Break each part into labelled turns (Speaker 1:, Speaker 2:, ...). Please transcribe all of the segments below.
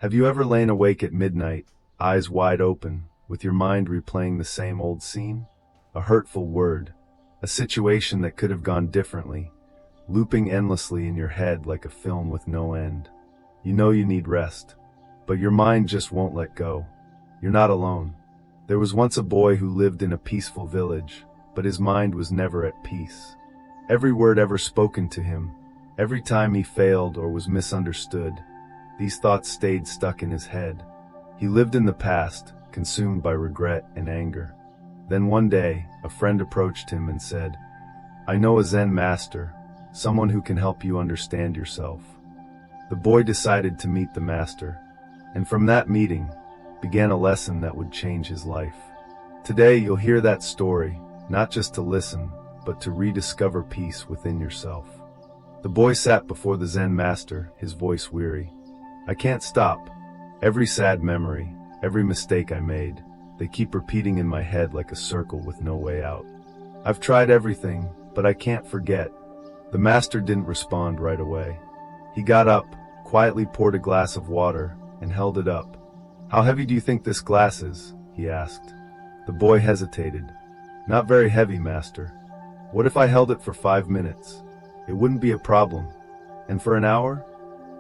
Speaker 1: Have you ever lain awake at midnight, eyes wide open, with your mind replaying the same old scene? A hurtful word, a situation that could have gone differently, looping endlessly in your head like a film with no end. You know you need rest, but your mind just won't let go. You're not alone. There was once a boy who lived in a peaceful village, but his mind was never at peace. Every word ever spoken to him, every time he failed or was misunderstood, these thoughts stayed stuck in his head. He lived in the past, consumed by regret and anger. Then one day, a friend approached him and said, "I know a Zen master, someone who can help you understand yourself." The boy decided to meet the master, and from that meeting, began a lesson that would change his life. Today you'll hear that story, not just to listen, but to rediscover peace within yourself. The boy sat before the Zen master, his voice weary. "I can't stop. Every sad memory, every mistake I made, they keep repeating in my head like a circle with no way out. I've tried everything, but I can't forget." The master didn't respond right away. He got up, quietly poured a glass of water, and held it up. "How heavy do you think this glass is?" he asked. The boy hesitated. "Not very heavy, master." "What if I held it for 5 minutes? It wouldn't be a problem. And for an hour?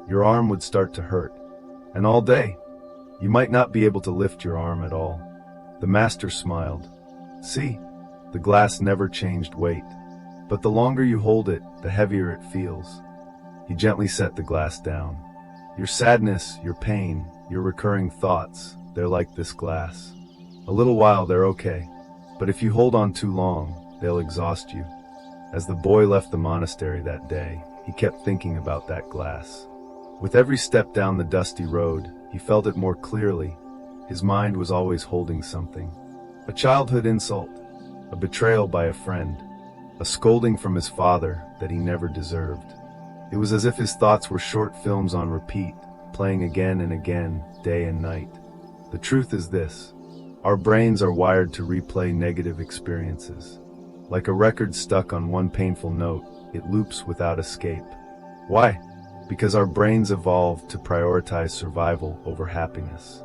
Speaker 1: Your arm would start to hurt. And all day? You might not be able to lift your arm at all." The master smiled. "See, the glass never changed weight. But the longer you hold it, the heavier it feels." He gently set the glass down. "Your sadness, your pain, your recurring thoughts, they're like this glass. A little while they're okay, but if you hold on too long, they'll exhaust you." As the boy left the monastery that day, he kept thinking about that glass. With every step down the dusty road, he felt it more clearly. His mind was always holding something. A childhood insult, a betrayal by a friend, a scolding from his father that he never deserved. It was as if his thoughts were short films on repeat, playing again and again, day and night. The truth is this: our brains are wired to replay negative experiences. Like a record stuck on one painful note, it loops without escape. Why? Because our brains evolved to prioritize survival over happiness.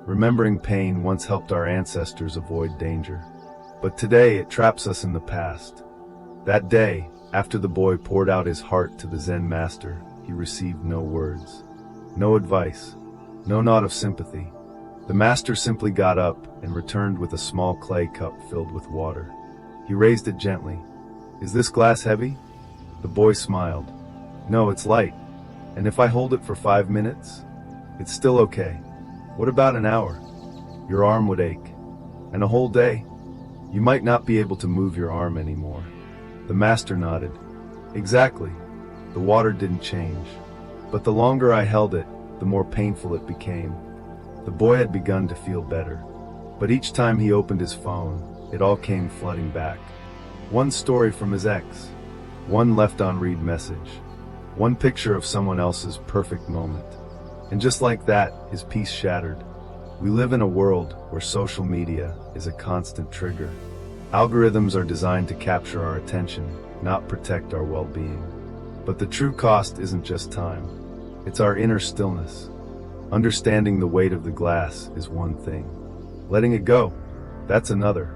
Speaker 1: Remembering pain once helped our ancestors avoid danger. But today it traps us in the past. That day, after the boy poured out his heart to the Zen master, he received no words, no advice, no nod of sympathy. The master simply got up and returned with a small clay cup filled with water. He raised it gently. "Is this glass heavy?" The boy smiled. "No, it's light. And if I hold it for 5 minutes? It's still okay. What about an hour? Your arm would ache. And a whole day? You might not be able to move your arm anymore." The master nodded. "Exactly. The water didn't change. But the longer I held it, the more painful it became." The boy had begun to feel better. But each time he opened his phone, it all came flooding back. One story from his ex, one left unread message, one picture of someone else's perfect moment. And just like that, his peace shattered. We live in a world where social media is a constant trigger. Algorithms are designed to capture our attention, not protect our well-being. But the true cost isn't just time. It's our inner stillness. Understanding the weight of the glass is one thing. Letting it go, that's another.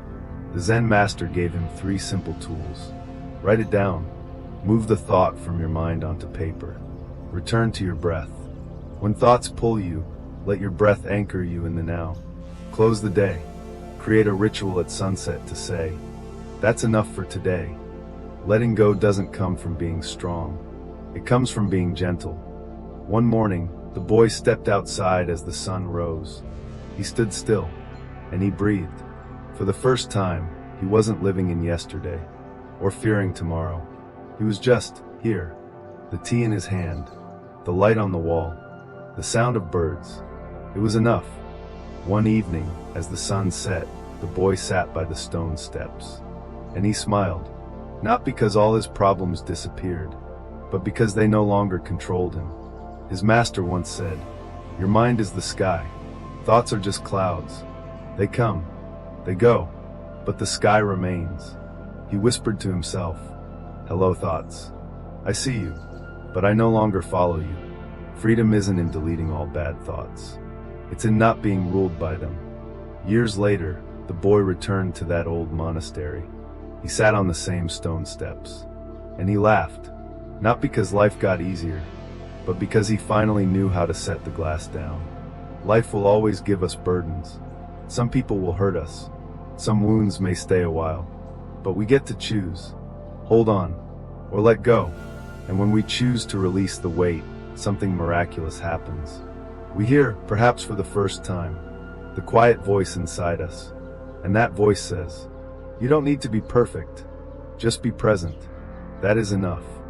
Speaker 1: The Zen master gave him 3 simple tools. Write it down. Move the thought from your mind onto paper. Return to your breath. When thoughts pull you, let your breath anchor you in the now. Close the day. Create a ritual at sunset to say, "That's enough for today." Letting go doesn't come from being strong. It comes from being gentle. One morning, the boy stepped outside as the sun rose. He stood still, and he breathed. For the first time, he wasn't living in yesterday, or fearing tomorrow. He was just here, the tea in his hand, the light on the wall, the sound of birds. It was enough. One evening, as the sun set, the boy sat by the stone steps. And he smiled, not because all his problems disappeared, but because they no longer controlled him. His master once said, "Your mind is the sky. Thoughts are just clouds. They come, they go, but the sky remains." He whispered to himself, "Hello, thoughts. I see you, but I no longer follow you. Freedom isn't in deleting all bad thoughts. It's in not being ruled by them. Years later, the boy returned to that old monastery. He sat on the same stone steps. And he laughed, not because life got easier, but because he finally knew how to set the glass down. Life will always give us burdens. Some people will hurt us. Some wounds may stay a while. But we get to choose. Hold on, or let go. And when we choose to release the weight, something miraculous happens. We hear, perhaps for the first time, the quiet voice inside us. And that voice says, "You don't need to be perfect. Just be present. That is enough."